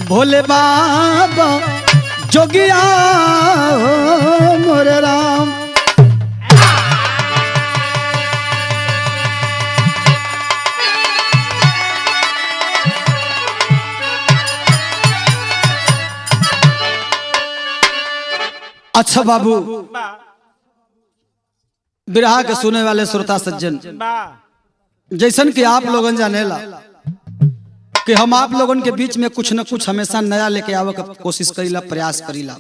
भोले बाबा जोगिया मोरे राम। अच्छा बाबू, बिरहा के सुने वाले श्रोता सज्जन, जैसन कि आप लोगन जानेला कि हम आप लोगन के बीच में कुछ न कुछ हमेशा नया लेके आवे के कोशिश करीला, प्रयास करीला,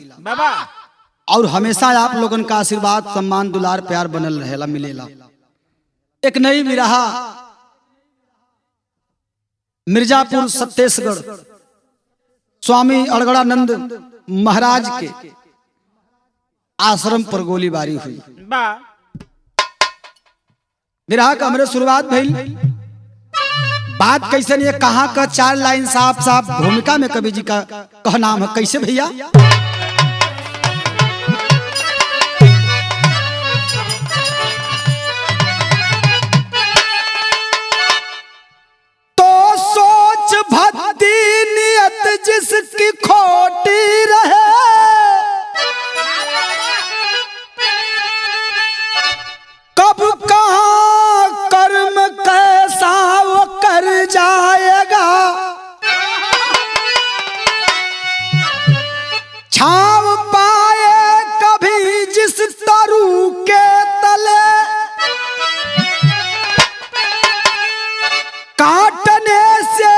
और हमेशा आप लोगन का आशीर्वाद, सम्मान, दुलार, प्यार बनल रहेला, मिलेला। एक नई बिरहा मिर्जापुर छत्तीसगढ़ स्वामी अड़गड़ानंद महाराज के आश्रम पर गोलीबारी हुई। बिरहा का हमरे शुरुआत भइल। बात कैसे नहीं है, कहाँ का 4 लाइन साफ साफ भूमिका में कवि जी का कह नाम है। कैसे भैया? तो सोच भक्ति नियत जिसकी खोटी रहे, कब कहाँ कर्म कैसा वो कर जाएगा, छाव पाए कभी जिस तरु के तले, काटने से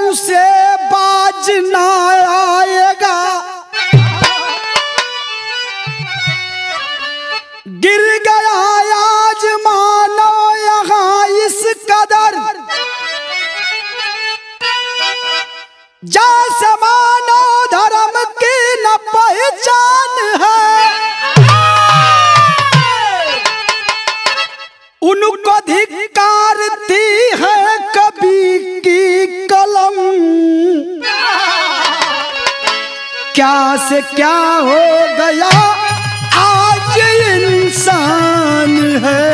उसे बाज ना आएगा, गिर गया आज मानो यहाँ इस कदर, जैसे मानो धर्म की न पहचान है, उनको धिक्कारती है कवि की कलम, क्या से क्या हो गया आज इंसान है।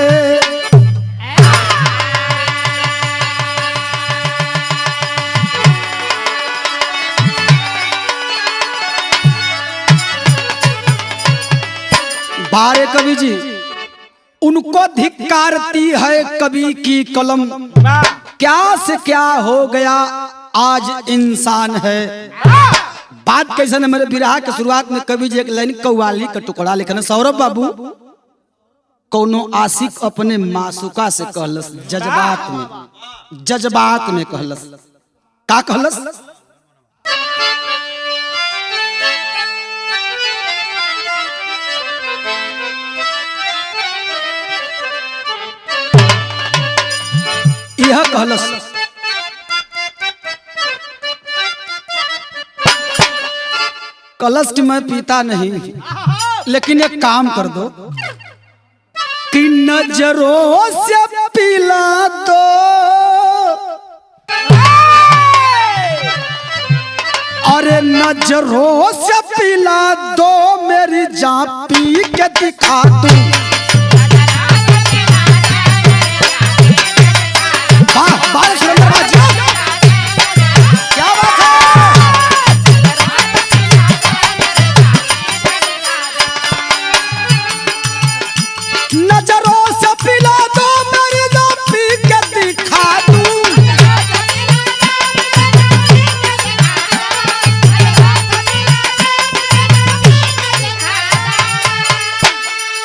बारे कवि जी, उनको धिक्कारती है कवि की कलम, क्या से क्या हो गया आज इंसान है। बात कैसे है, मेरे बिरहा के शुरुआत में कवि जी एक लाइन कव्वाली का टुकड़ा लिखना। सौरभ बाबू, कोनो आशिक अपने मासूका से कहलस, जज्बात में कहलस। का कहलस? यह कहलस, कलश की मैं पीता नहीं, लेकिन एक काम कर दो कि नजरों से पिला दो, अरे नजरों से पिला दो, मेरी जान पी के दिखा दो। वाह वाह सुरेंद्र बाजी, क्या बात है। नजरों से पिला दो, मेरी जान पी के दिखा दूं।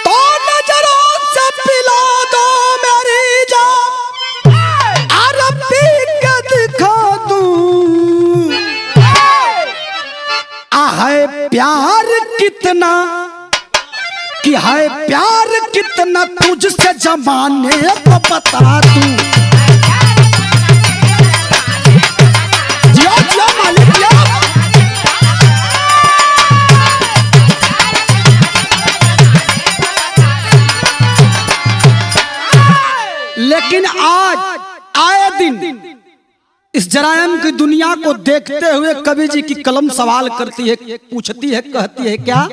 तो नजरों से पिला दो मेरी जान, अरे पी के दिखा दूं। है प्यार कितना, कि है प्यार कितना तुझसे जमाने को बता दूं। जियो जियो मालिक जियो। लेकिन आज आए दिन इस जरायम की दुनिया को देखते हुए कवि जी की कलम सवाल करती है, पूछती है, कहती है क्या?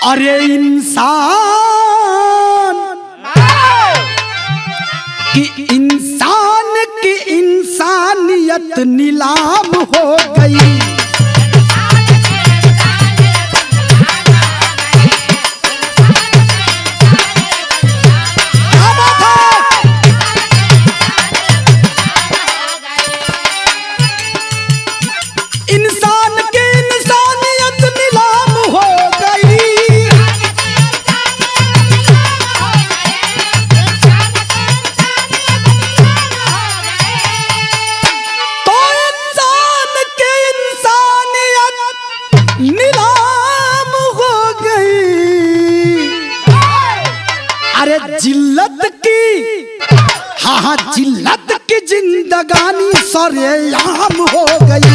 अरे इंसान की इंसानियत इंसानियत नीलाम हो गई। इंसान की इंसानियत नीलाम हो गई। तो इंसान की इंसानियत नीलाम हो गई। अरे जिल्लत की, हाँ जिल्लत की जिंदगानी सरेआम हो गई।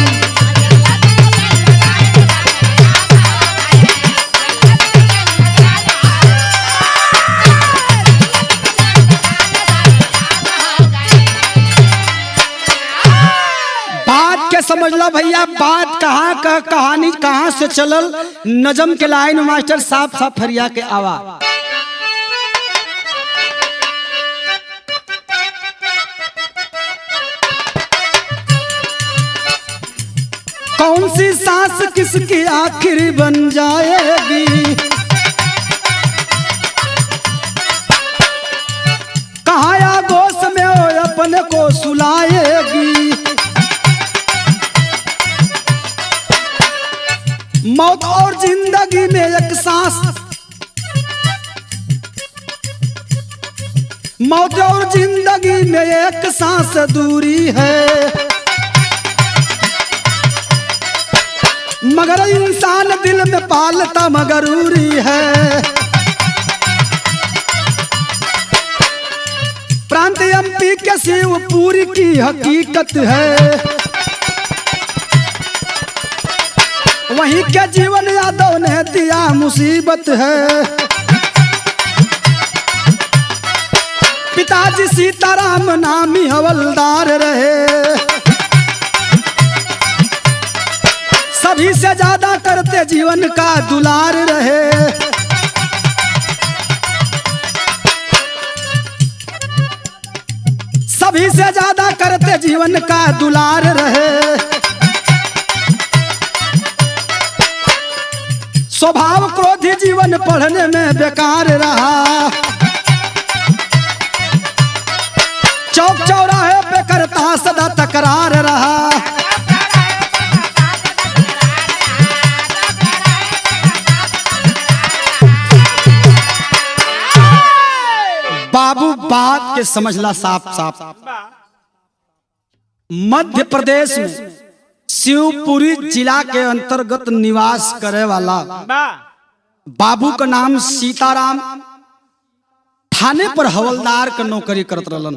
समझ लो भैया बात कहाँ का, कहानी कहाँ से चलल। नजम के लाइन में मास्टर साफ साफ फरिया के आवा। कौन सी सांस किसकी आखिरी बन जाएगी, कहाँ या गोश में हो अपने को सुलाएगी। मौत और जिंदगी में एक सांस, मौत और जिंदगी में एक सांस दूरी है। मगर इंसान दिल में पालता मगरूरी है। प्रांत एमपी के शिवपुरी की हकीकत है। वहीं के जीवन यादव ने दिया मुसीबत है। पिताजी सीताराम नामी हवलदार रहे। सभी से ज्यादा करते जीवन का दुलार रहे। सभी से ज्यादा करते जीवन का दुलार रहे। स्वभाव क्रोधी जीवन पढ़ने में बेकार रहा। चौक चौराहे पे करता सदा तकरार रहा। बाबू बात के समझला साफ साफ। मध्य प्रदेश में शिवपुरी जिला के अंतर्गत निवास करे वाला बाबू का नाम सीताराम, थाने पर हवलदार का नौकरी करत रहलन।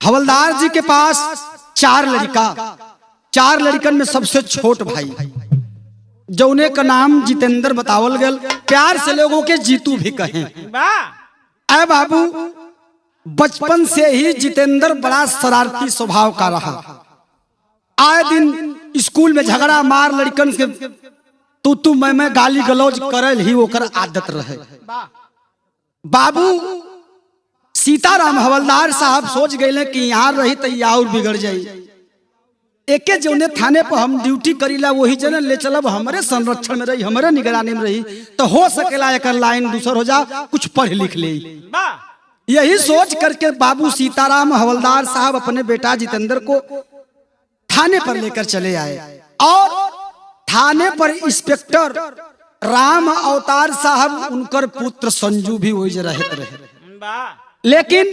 हवलदार जी के पास 4 लड़का, 4 लड़कन में सबसे छोट भाई जौने का नाम जितेंद्र बतावल गल। प्यार से लोगों के जीतू भी कहें। ऐ बाबू बचपन से ही जितेंद्र बड़ा शरारती स्वभाव का रहा। आए दिन स्कूल में झगड़ा मार, लड़कन से तू मैं गाली गलौज करल ही ओकर आदत रहे। बाबू सीताराम हवलदार साहब सोच गए कि यहाँ रही तो या और बिगड़ जाई। एके जौने थाने पर हम ड्यूटी करीला वही जन ले चलब, हमारे संरक्षण में रही, हमारे निगरानी में रही तो हो सकेला एक लाइन दूसर हो जा, कुछ पढ़ लिख ले। यही सोच करके बाबू सीताराम हवलदार साहब अपने बेटा जितेंद्र को थाने पर लेकर चले आए। और थाने पर इंस्पेक्टर राम अवतार साहब उनकर पुत्र संजू भी वही रहते रहे। लेकिन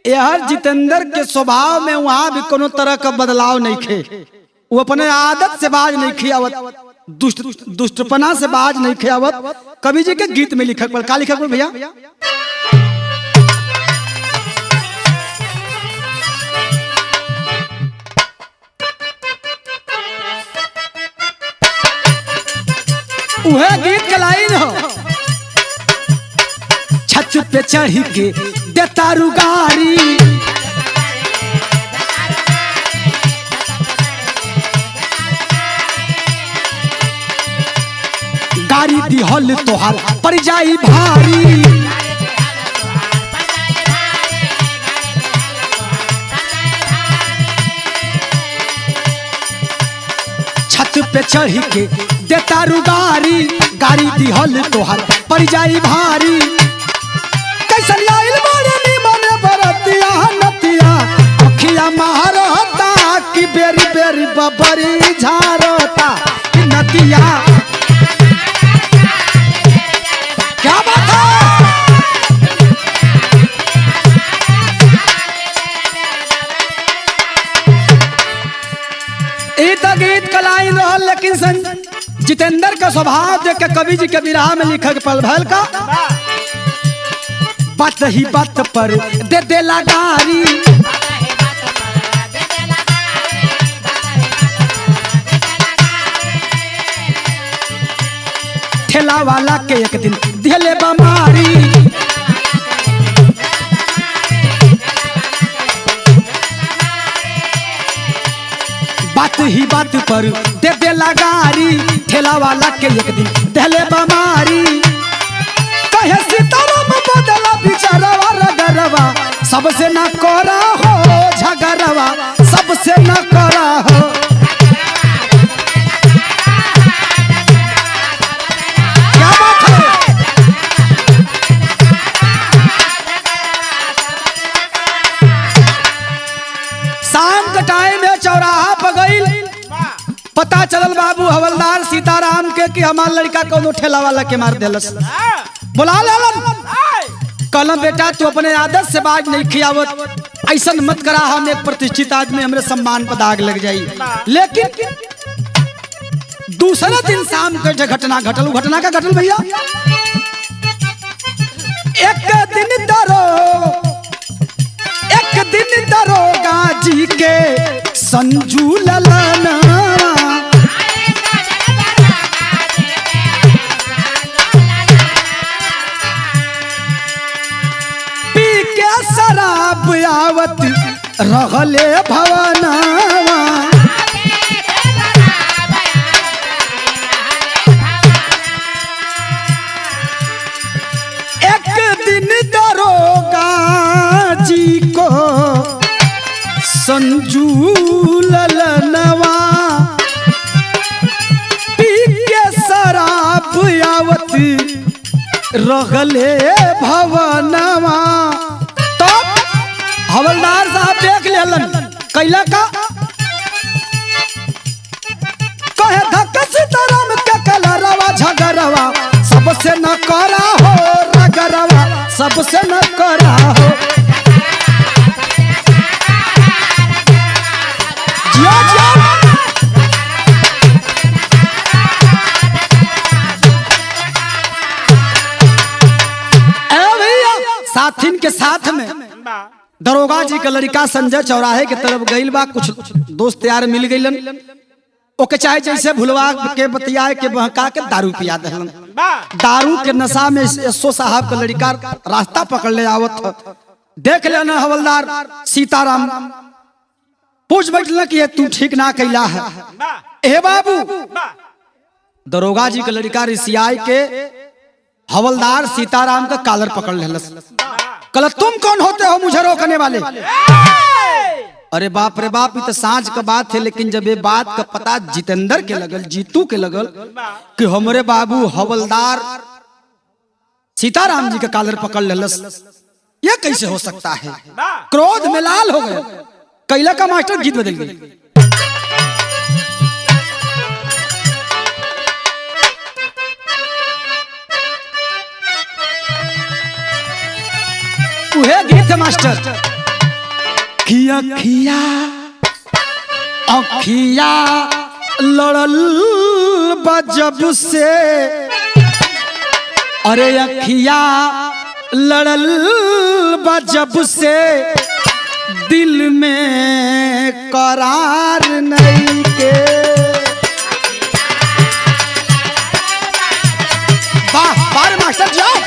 यह जितेंद्र के स्वभाव में वहां भी कोनो तरह का बदलाव नहीं खे। वो अपने आदत से बाज नहीं खियावत, दुष्टपना से बाज नहीं खियावत। कवि जी के गीत में लिखक पर का लिखक पर भैया, वह गीत के लाइन हो, छत पे चढ़ के देतारू गाड़ी, गाड़ी दिहल तोहार पड़ जाई भारी, पे चढ़ी के देता रुगारी, गाड़ी दिहल तोहर पड़ जाई भारी। कैसन आइल बड़े निमन बरतिया नतिया, अखिया मारता कि बेरी बेरी बबरी झारता कि नतिया। क्या बात है? गीत का लाइन रहल, लेकिन जितेंद्र का स्वभाव देख के कवि जी के विरह में लिखा पल भल का बात ही बात पर दे दे लगारी। ठेला वाला के एक दिन दिले बमारी। बात ही बात पर दे दे लगारी, ठेला वाला के एक दिन दहले बमारी। कहे सीताराम बदला बिचारवा रगरवा, सबसे न करा हो झगरवा, सबसे न करा हो। क्या बात है? शाम के टाइम में चौराहा पर गई, पता चलल बाबू हवलदार सीताराम के कि हमार लड़का कोनो ठेला वाला के मार देलस। बुला लेलन, कहलन बेटा तू अपने आदत से बाज नहीं खियावत, ऐसा मत करा, हम एक प्रतिष्ठित आदमी, हमरे सम्मान पर दाग लग जाई। लेकिन दूसरा दिन शाम के घटना घटल, घटना का घटल भैया। एक दिन दरोगा जी के संजू ललना, पी के शराब आवत रहले भवनवा। एक दिन दरोगा जी को संजू ललनवा, पी के शराब आवत रहले भवनवा। तब हवलदार साहब देख लेलन, कैला का कहे धक्का सीताराम के कलरवा झगरवा, सबसे न करा हो रगरवा, सबसे न करा हो। जिया जिया साथिन के साथ में दरोगा जी का लड़का संजय चौराहे के तरफ गइल बा। कुछ दोस्त यार मिल गइलन, ओके चाहे जैसे भुलवा के बतियाए के बहका के दारू पिया दहलन। दारू के नशा में एसओ साहब का लड़का रास्ता पकड़ ले आवत, देख लेना हवलदार सीताराम, पूछ बैठल कि तू ठीक ना कैला है। ए बाबू, दरोगा जी का लड़का रिसियाई के हवलदार सीताराम का कॉलर पकड़ लेलस। कल तुम कौन होते हो मुझे रोकने वाले? अरे बाप रे बाप, ये तो सांझ का बात है, लेकिन जब ये बात का पता जितेंद्र के लगल, जीतू के लगल कि हमारे बाबू हवलदार सीताराम जी का कॉलर पकड़ लेलस, ये कैसे हो सकता है? क्रोध में लाल हो गए, कैला का मास्टर गीत बदल गई। वह गीत मास्टर कि अखिया अखिया लड़ल बजब से, अरे अखिया लड़ल बजब से, दिल में करार नहीं के। वाह वाह मास्टर जाओ।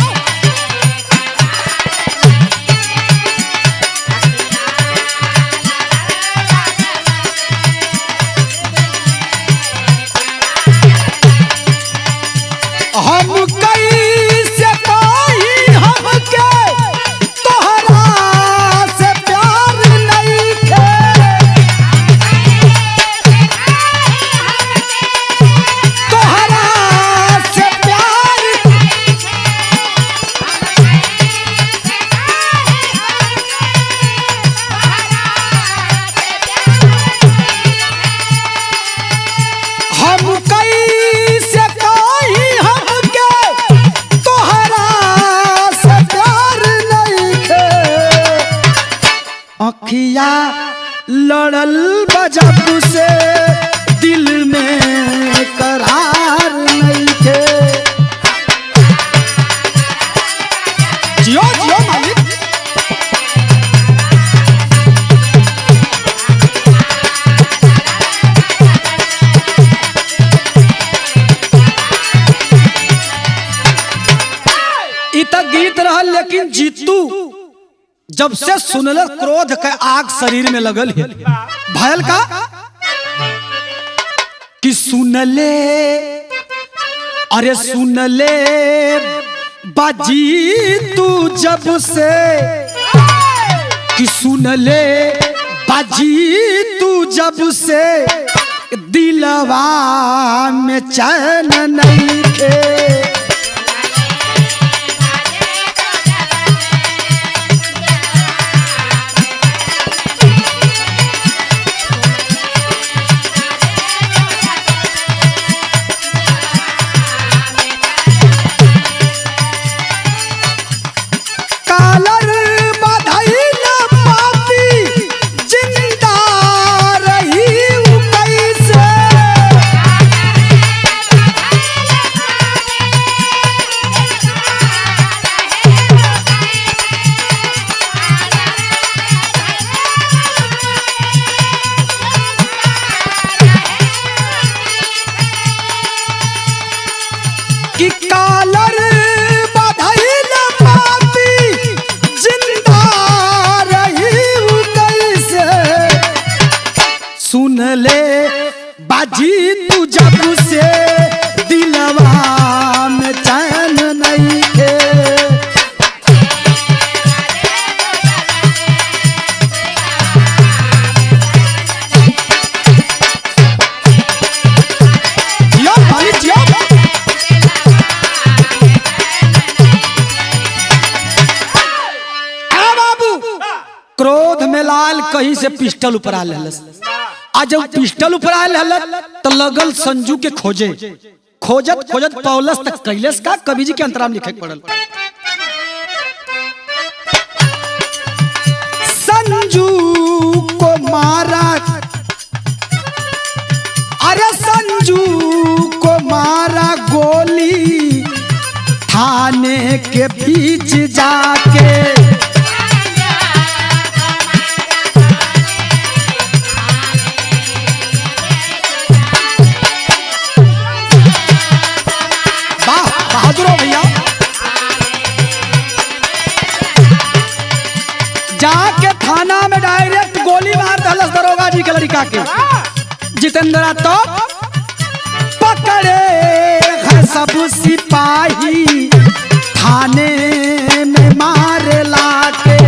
हम कैसे पाई हमके तोहरा से प्यार नहीं थे, लड़ल बजब से दिल में करार नहीं थे। जियो जियो मालिक। इत गीत रहल, लेकिन जीतू जब से सुनल क्रोध के आग शरीर में लगल है। भयल का कि सुनले, अरे सुनले बाजी तू जब से, कि सुनले बाजी तू जब से दिलवा में चैन नहीं थे। कि कालर बधाइल पापी जिंदा रही कैसे, सुन ले बाजी तू जब से दिलवा में चैन नहीं थे। क्रोध में लाल कहीं से पिस्टल ऊपर आ लहलस। आज जब पिस्टल ऊपर आ लहलस तो लगल संजू के खोजे, खोजत खोजत पौलस तक कैलस का कवि जी के अंतराम लिखे पड़ल। संजू को मारा, अरे संजू को मारा गोली थाने के बीच जाके। जाके थाना में डायरेक्ट गोली मार दहलस दरोगा जी के लड़का के। जितेंद्रा तो पकड़े है सब सिपाही थाने में मारे लाके।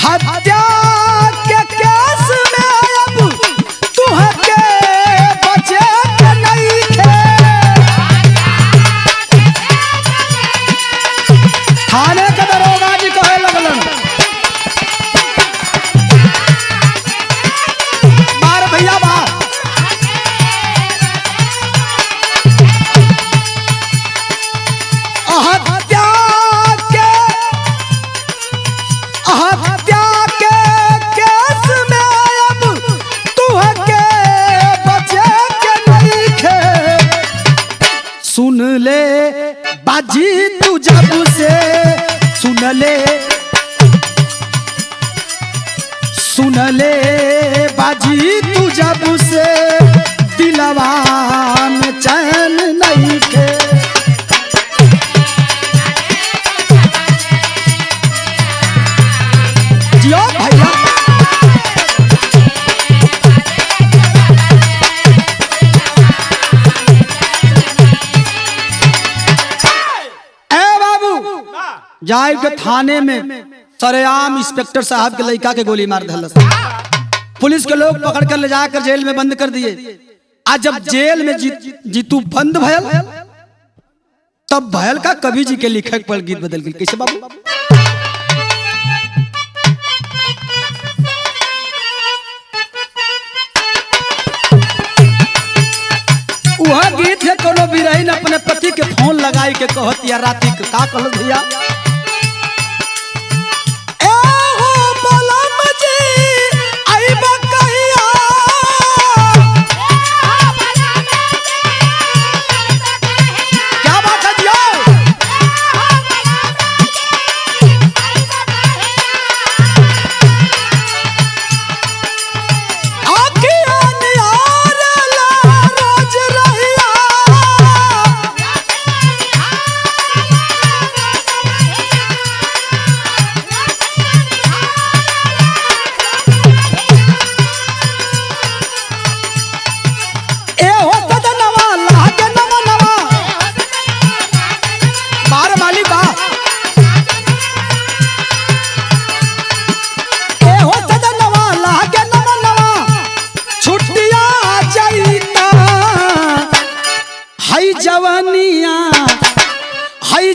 हत्या के केस में अब तुहके बचे के नहीं थे। थाने के दरोगा जी कहे लगलन, मार भैया मार। हत्या के केस में अब तुहके बचे के नहीं थे। सुन ले बाजी तू जब से, सुन ले बाजी तू जब से दिलवा में चैन नहीं थे। जियो भैया। ए बाबू जाए के थाने में सरेआम इंस्पेक्टर साहब के लड़का के गोली मार दहलस। पुलिस के लोग पकड़ कर ले जाकर जेल में बंद कर दिए। आज जब जेल में जीतू बंद भयल तब भयल का कवि जी के लिखक पर गीत बदल गई। कैसे बाबू? जी के फोन लगाई के कहत या राती के का कहल भैया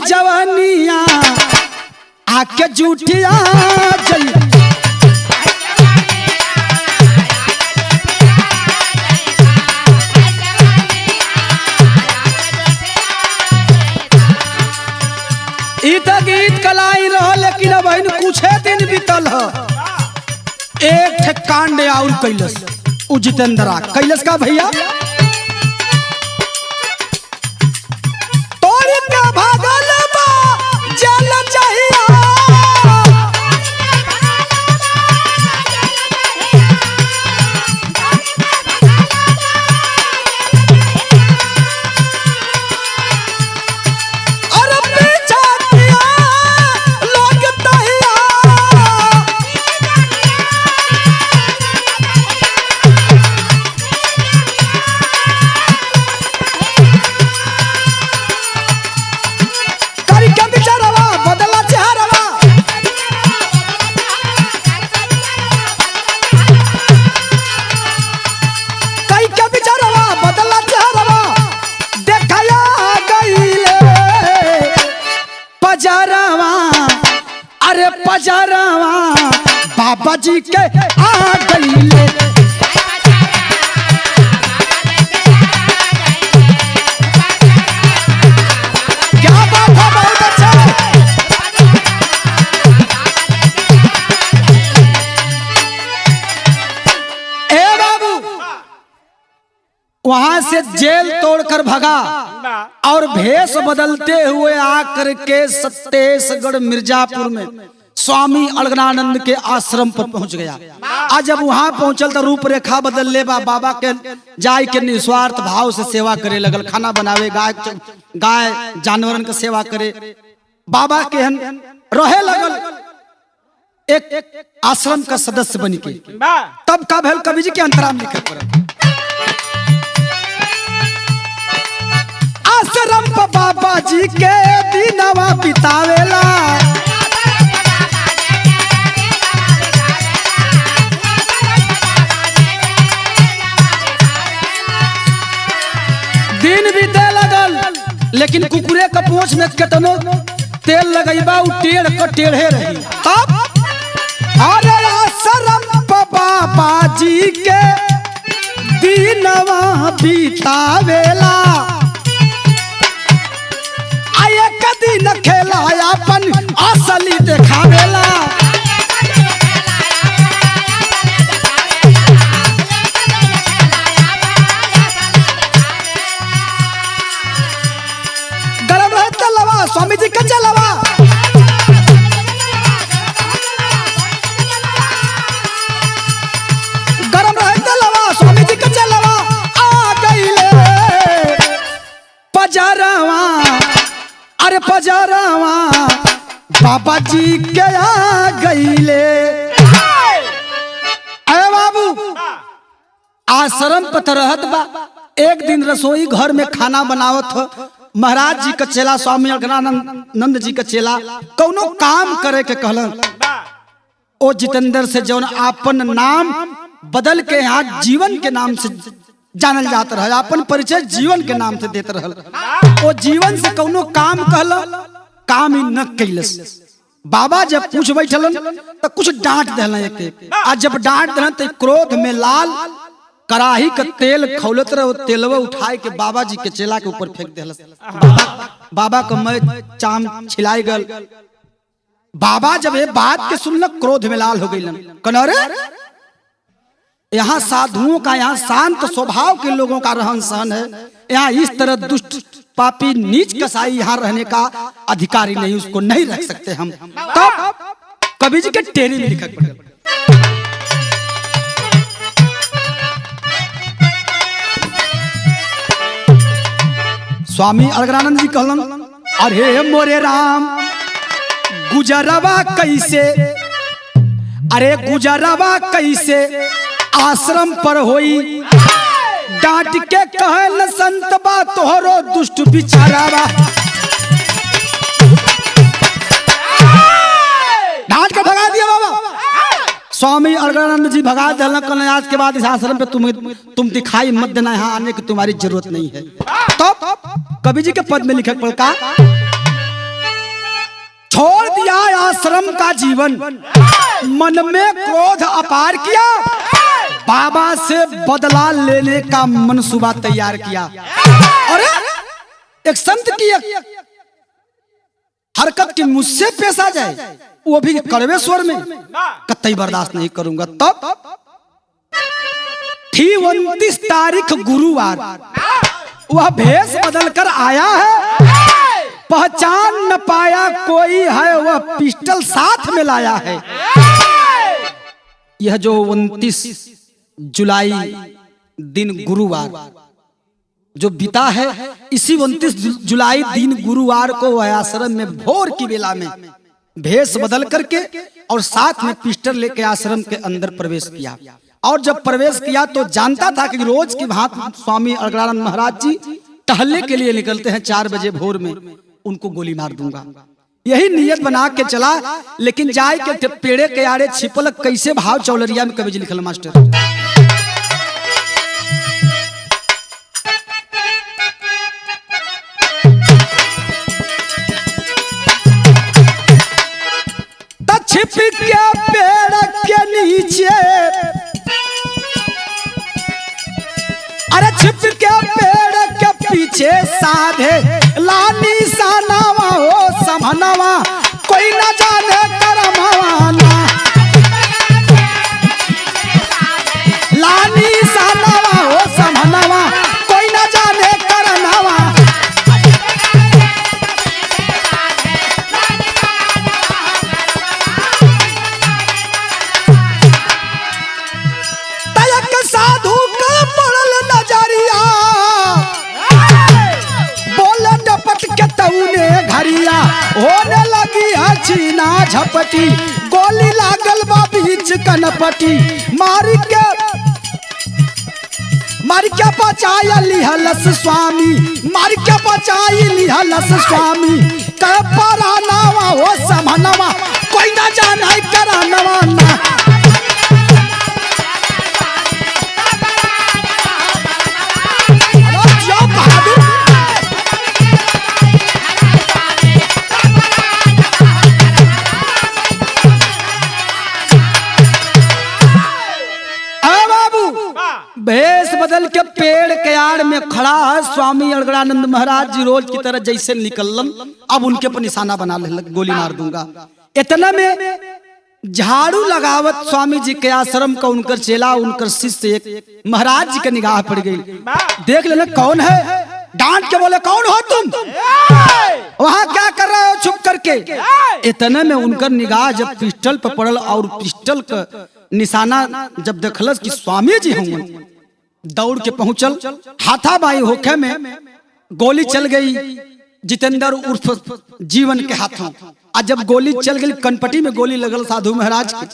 जवानिया आके जूठिया जई ई त गीत कलाई रह लेकिन अब कुछ दिन बीतल ह एक ठे कांड और कैलस उ जितेंद्रा कैलस का भैया पजरवा बाबा जी के आ गईले क्या बात है बहुत अच्छा ए बाबू वहां से जेल तोड़कर भगा और भेष बदलते हुए आकर के सत्तेशगढ़ मिर्जापुर में स्वामी अलगनानंद के आश्रम पर पहुंच गया। आज जब वहां पहुंचल तो रूपरेखा बदल ले बाबा के जाय के निस्वार्थ भाव से सेवा करे लगल खाना बनावे गाय जानवरन के सेवा करे बाबा के रहे लगल एक आश्रम का सदस्य बन के तब का भेल कवि जी के अंतराम लिखे पड़ल आश्रम पर बाबा जी के दिनवा बितावेला दिन बीते लगल लेकिन कुकुरे का पूंछ में केतनो तेल लगैबा उ टेढ़ क टेढ़े रही तब अरे आश्रम बाबा जी के दिनवा बितावेला आए कदी न खेला अपन असली देखावेला स्वामी जी का चलावा गरम रहे तलवा स्वामी जी का चलावा आ गईले पजरवा अरे पजरवा बाबा जी के आ गईले अरे बाबू आश्रम पर रहत बा एक दिन रसोई घर में खाना बनावत हो महाराज जी का चेला स्वामी अलगनानंद जी का चेला कौनो काम करे के कहलन ओ जितेंद्र से जौन आपन नाम बदल के यहाँ जीवन के नाम से जानल जात रहा अपन परिचय जीवन के नाम से देते रहल ओ जीवन से कौनो काम कहल काम ही न कैलस बाबा जब पूछ बैठलन तो कुछ डांट देलन एक आज जब डांट देलन तो क्रोध में लाल कराही का तेल खौलत रहे, तेलवा उठाए के बाबा जी के चेला के ऊपर फेंक दिलस। बाबा का मैं चाम छिलाई गल। बाबा जब ये बात के सुनलक क्रोध में लाल हो गईलन। कनरे यहाँ साधुओं का, यहाँ शांत स्वभाव के लोगों का रहन सहन है, यहाँ इस तरह दुष्ट पापी नीच कसाई यहाँ रहने का अधिकारी नहीं, उसको नहीं रख सकते हम। तब कवि जी के टेरी में लिखा पड़े। स्वामी अलगरानंद जी कहलन, अरे मोरे राम गुजरवा कैसे, अरे गुजरवा कैसे आश्रम पर होई, डांट के कहल संत बा तोहरो दुष्ट बिचारावा। डांट के भगा दिया बाबा। स्वामी अलगरानंद जी भगा दिया, कल आज के बाद इस आश्रम पे तुम दिखाई मत देना, यहाँ आने की तुम्हारी जरूरत नहीं है। तो कवि जी के पद में लिखा पड़ का, छोड़ दिया आश्रम का जीवन, मन में क्रोध अपार किया, बाबा से बदला लेने का मनसूबा तैयार किया। और एक संत की हरकत की मुझसे पेश आ जाए, वो भी कड़वे स्वर में, कतई बर्दाश्त नहीं करूंगा। तब थी 29 तारीख गुरुवार, वह भेष बदल कर आया है, पहचान न पाया कोई है, वह पिस्टल साथ में लाया है। यह जो 29 जुलाई दिन गुरुवार जो बीता है, इसी 29 जुलाई दिन गुरुवार को वह आश्रम में भोर की बेला में भेष बदल करके और साथ में पिस्टल लेके आश्रम के अंदर प्रवेश किया। और जब प्रवेश किया तो जानता था कि रोज की भांति स्वामी अलगरानंद महाराज जी टहलने के लिए निकलते हैं 4 बजे भोर में, उनको गोली मार दूंगा, यही नियत बना के चला। लेकिन जाए के पेड़े के आड़े छिपल कैसे भाव चौलरिया में कवि जी लिखल मास्टर, छिप के पेड़ के नीचे, अरे छिप के पेड़ के पीछे साधे लानी सानावा हो समनवा, कोई न जाने करमवाना, लानी सानावा हो समनवा, कोई न जाने करनवा। साधु का पड़ल नजरिया, बोले डपट के तऊने घरिया, होने लगी है छीना झपटी, गोली लागल बा बीच कनपटी, मार के बचाया लिहलस स्वामी, मार के बचाई लिहलस स्वामी, कह परानावा हो समनवा, कोई ना जाना करानवा ना। भेष बदल के पेड़ के आड़ में खड़ा है स्वामी अलगरानंद महाराज जी, रोज की तरह जैसे निकलन, अब उनके पर निशाना बना ले, गोली मार दूंगा। इतना में झाड़ू लगावत स्वामी जी के आश्रम का उनकर चेला, उनकर शिष्य एक महाराज जी के निगाह पड़ गई। देख लेना कौन है, डांट के बोले कौन हो तुम, वहां क्या कर रहे हो छुप करके। इतने में उनकर निगाह जब पिस्टल पर पड़ल और पिस्टल का निशाना जब देखलस कि स्वामी जी होंगे, दौड़ के पहुंचल, हाथाबाई होखे में गोली चल गई जितेंद्र उर्फ जीवन के हाथों। आज जब गोली चल गई, कनपटी में गोली लगल साधु महाराज के,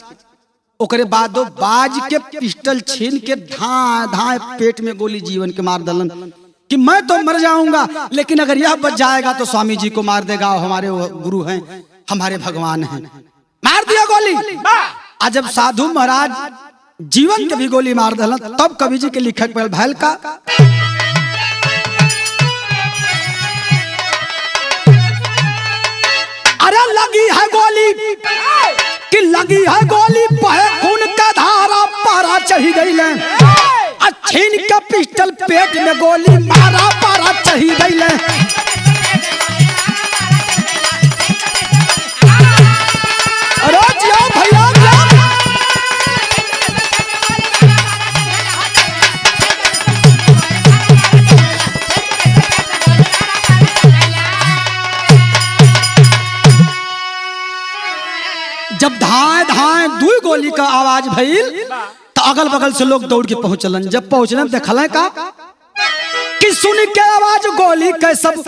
ओकरे बादो बाज के पिस्टल छीन के धाए धाए पेट में गोली जीवन के मार दलन कि मैं तो मर जाऊंगा, लेकिन अगर यह बच जाएगा तो स्वामी जी को मार देगा, हमारे गुरु हैं, हमारे भगवान हैं। मार दिया गोली। आज जब साधु महाराज जीवन के भी गोली मार दलन, तब कवि जी के लिखक पहल भैल का, अरे लगी है गोली कि लगी है गोली, बहे खून का धारा पारा चढ़ी गई ले, छीन के पिस्टल पेट में गोली मारा पारा चढ़ी गई। अरे जियो भैया जब धाए धाए दुई गोली का आवाज भइल तो अगल बगल से लोग दौड़ के पहुंचलन। जब पहुंचलन देखल का कि सुन के आवाज गोली के सब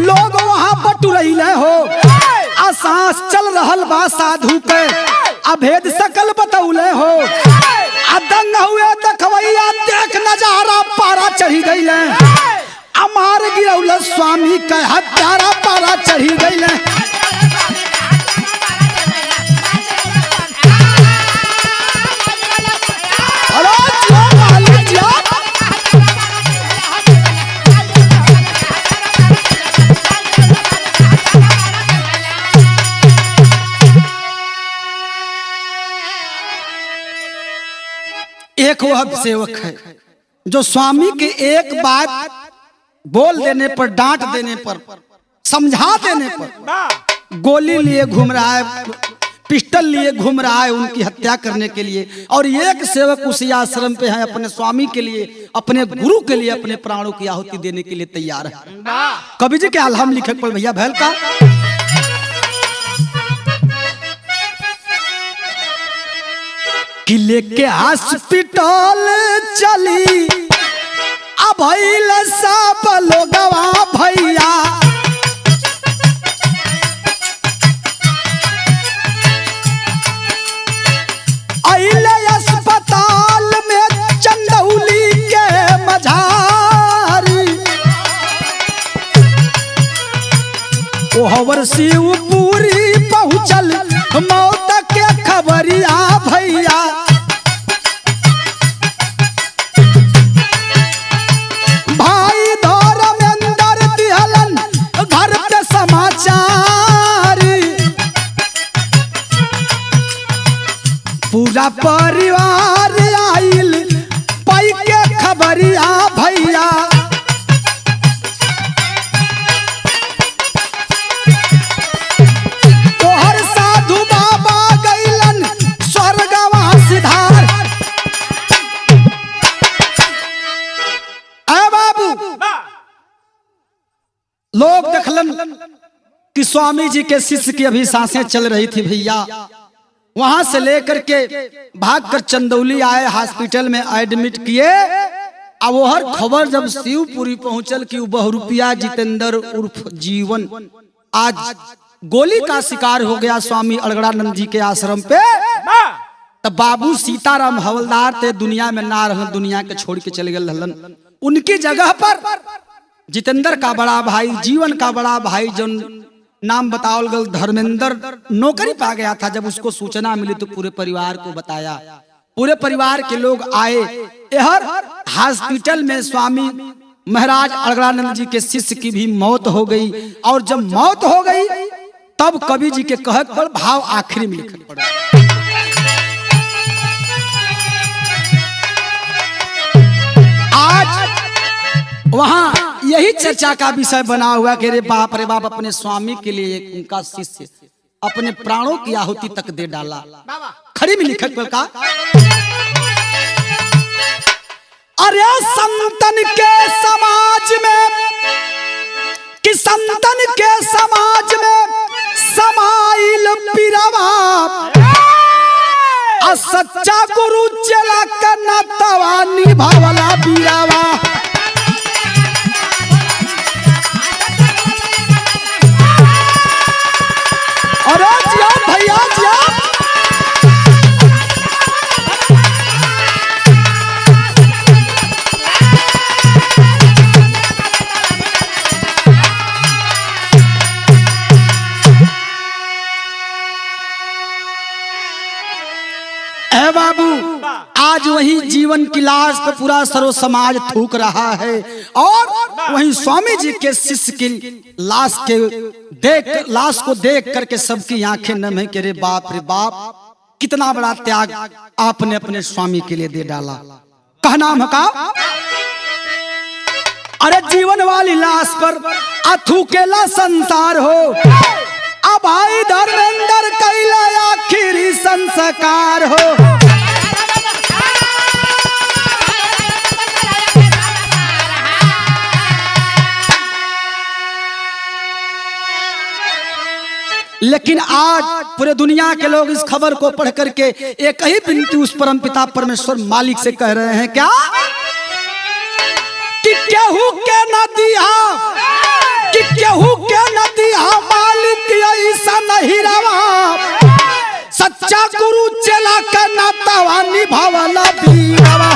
लोग वहां बटुरैले हो। आ सांस चल रहल बा साधु के अभेद सकल बतौले हो। आ दंग हुए देखवैया देख नजारा पारा चढ़ी गईले। अमार गिरौल स्वामी के हत्यारा पारा चढ़ी गईले। एक वह सेवक है जो स्वामी के एक बात बोल देने पर, डांट देने पर, समझा देने पर गोली लिए घूम रहा है, पिस्टल लिए घूम रहा है उनकी हत्या करने के लिए। और एक सेवक उसी आश्रम पे है, अपने स्वामी के लिए, अपने गुरु के लिए अपने प्राणों की आहुति देने के लिए तैयार है। कवि जी के अलहम लिखे पर भैया भैल का कि लेके हॉस्पिटल चली अब सब लोगवा भैया। अइले अस्पताल में चंदौली के मझारी। ओहवर शिवपुरी पहुंचल मौत के खबरिया भैया। भाई धर्मेंद्र दिहलन घर पे समाचार। पूरा परिवार आइल पाई के खबरिया भैया। तोहर साधु बाबा गइलन स्वर्गवा सिधार। ए बाबू लोग देखलन कि स्वामी जी के शिष्य की अभी सांसें चल रही थी भैया। वहां से लेकर के भागकर चंदौली आए, हॉस्पिटल में एडमिट किए। अब वो हर खबर जब शिवपुरी पहुंचल कि बहुरूपिया जितेंद्र उर्फ जीवन आज गोली का शिकार हो गया स्वामी अड़गड़ानंद जी के आश्रम पे। तब बाबू सीताराम हवलदार थे दुनिया में ना रहन, दुनिया के छोड़ के चले गए रहलन। उनकी जगह पर जितेंद्र का बड़ा भाई, जीवन का बड़ा भाई जो नाम बताओल गल धर्मेंद्र नौकरी पा गया था। जब उसको सूचना मिली तो पूरे परिवार को बताया। पूरे परिवार के लोग आए। हर हॉस्पिटल में स्वामी महाराज अड़गड़ानंद जी के शिष्य की भी मौत हो गई। और जब मौत हो गई तब कवि जी के कहत पर भाव आखिरी में लिखल पड़ा। आज वहां यही चर्चा का विषय बना हुआ कि रे बाप अपने स्वामी के लिए एक उनका शिष्य अपने प्राणों की आहुति तक दे डाला। खड़ी में लिखत पर का अरे संतन के समाज में कि संतन के समाज में समाइल पीरवा। सच्चा गुरु चला करना तवा निभावला बीरावा। अरे जिया भैया जिया। ए बाबू आज वही जीवन की लाश पे पूरा सर्व समाज थूक रहा है। और वही स्वामी जी के शिष्य की लाश को देख करके सबकी आंखें नम है कि रे बाप कितना बड़ा त्याग आपने अपने स्वामी के लिए दे डाला। कहा नाम का? अरे जीवन वाली लाश पर अथूकेला संसार हो, अब भाई धर्मेंद्र कैला आखिरी संस्कार हो। लेकिन आज पूरे दुनिया के लोग इस खबर को पढ़ करके एक ही विनती उस परम पिता परमेश्वर मालिक से कह रहे हैं, क्या कि केहू के नदिया, कि केहू के नदिया मालिक ऐसा नहीं रवा, सच्चा गुरु चेला का नाता निभावला बीरवा।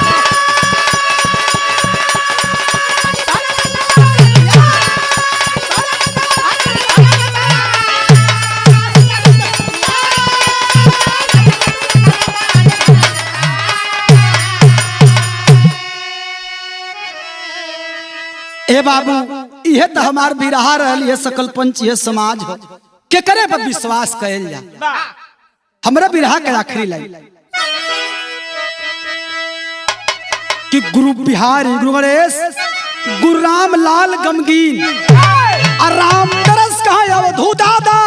ए बाबू, यह तो हमार बिरहा रहल, ये सकल पंच, ये समाज हो के करे पर विश्वास कयल जा। हमरा बिरहा के आखिरी लाइन कि गुरु बिहारी गुरु गणेश गुरु राम लाल गमगीन राम तरस कहा अवधू दादा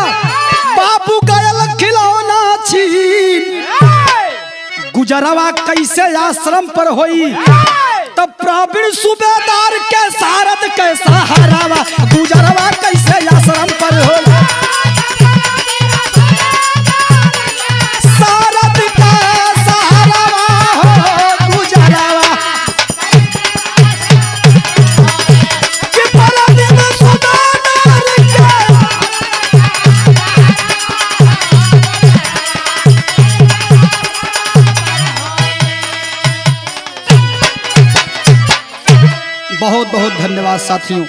बाबू गयल खिलौना छीन, गुजरवा कैसे आश्रम पर होई तब प्रवीण सूबेदार के सारद के सहारावा, गुजरवा कैसे आश्रम पर हो, सारद का सहारावा हो गुजरवा, कि प्रवीण सूबेदार के बहुत बहुत धन्यवाद साथियों।